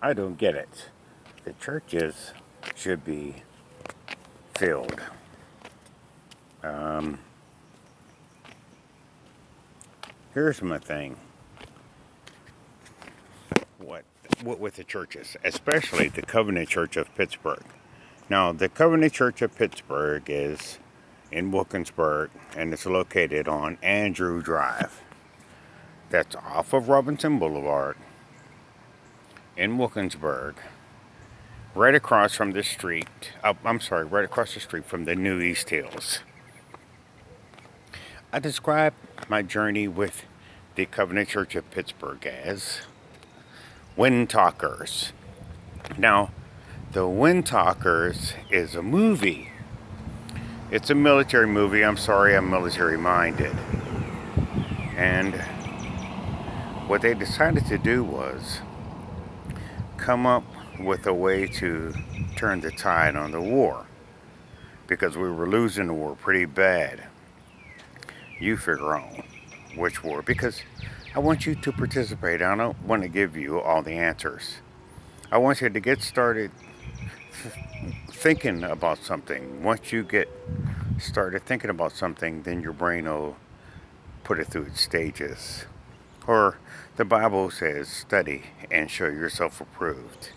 I don't get it. The churches should be filled. Um, Here's my thing. What, what with the churches, especially the Covenant Church of Pittsburgh. Now, the Covenant Church of Pittsburgh is in Wilkinsburg, and it's located on Andrew Drive. That's off of Robinson Boulevard in Wilkinsburg, right across from the street. Right across the street from the New East Hills. I describe my journey with the Covenant Church of Pittsburgh as Wind Talkers. Now, The Wind Talkers is a movie. It's a military movie. I'm sorry, I'm military minded. And what they decided to do was come up with a way to turn the tide on the war, because we were losing the war pretty bad. You figure out which war, because I want you to participate. I don't want to give you all the answers. I want you to get started thinking about something. Once you get started thinking about something, then your brain will put it through its stages. Or the Bible says, study and show yourself approved.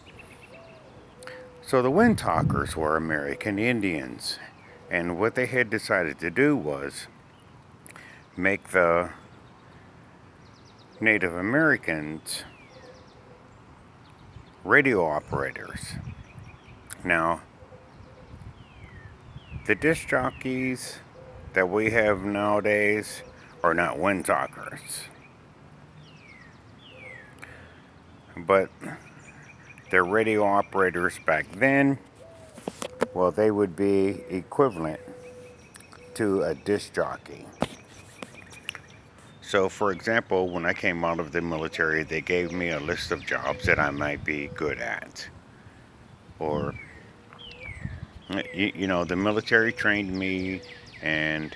So the Wind Talkers were American Indians, and what they had decided to do was make the Native Americans radio operators. Now, the disc jockeys that we have nowadays are not wind talkers. But the radio operators back then, well, they would be equivalent to a disc jockey. So, for example, when I came out of the military, they gave me a list of jobs that I might be good at. Or, the military trained me, and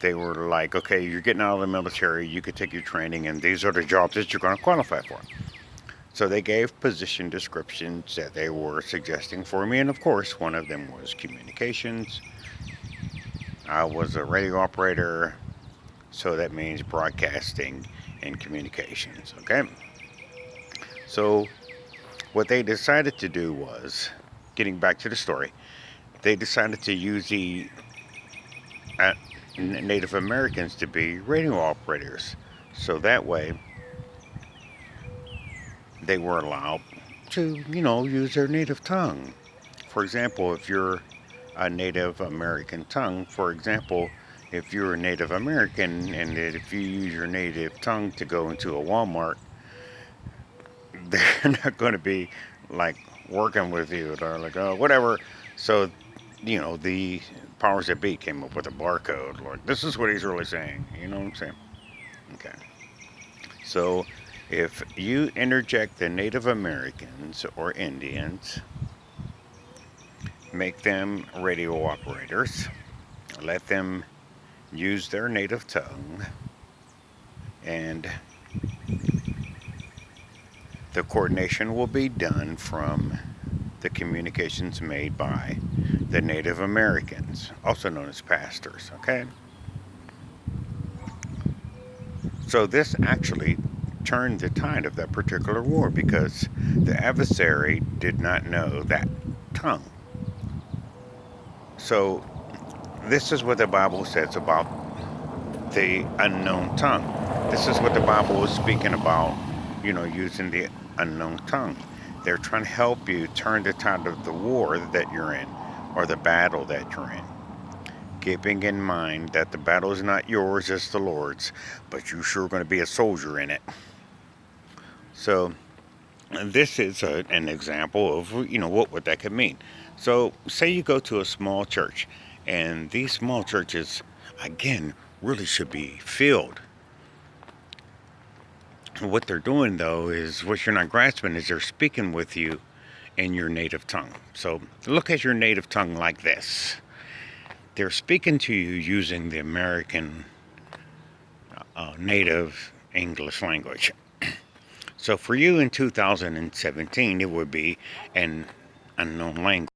they were like, okay, you're getting out of the military, you could take your training, and these are the jobs that you're going to qualify for. So they gave position descriptions that they were suggesting for me, and of course, one of them was communications. I was a radio operator, so that means broadcasting and communications, okay? So what they decided to do was, getting back to the story, they decided to use the Native Americans to be radio operators. So that way, they were allowed to, use their native tongue. For example, if you're a Native American tongue, for example, if you're a Native American and if you use your native tongue to go into a Walmart, they're not going to be like working with you. They're like, oh, whatever. So, the powers that be came up with a barcode. Like, this is what he's really saying. You know what I'm saying? Okay. So, if you interject the Native Americans or Indians, make them radio operators, let them use their native tongue, and the coordination will be done from the communications made by the Native Americans, also known as pastors, okay? So this actually turned the tide of that particular war, because the adversary did not know that tongue. So this is what the Bible says about the unknown tongue. This is what the Bible is speaking about, using the unknown tongue. They're trying to help you turn the tide of the war that you're in, or the battle that you're in. Keeping in mind that the battle is not yours, it's the Lord's, but you're sure going to be a soldier in it. So this is an example of, what that could mean. So say you go to a small church, and these small churches, again, really should be filled. What they're doing, though, is what you're not grasping is they're speaking with you in your native tongue. So look at your native tongue like this. They're speaking to you using the American native English language. So for you in 2017, it would be an unknown language.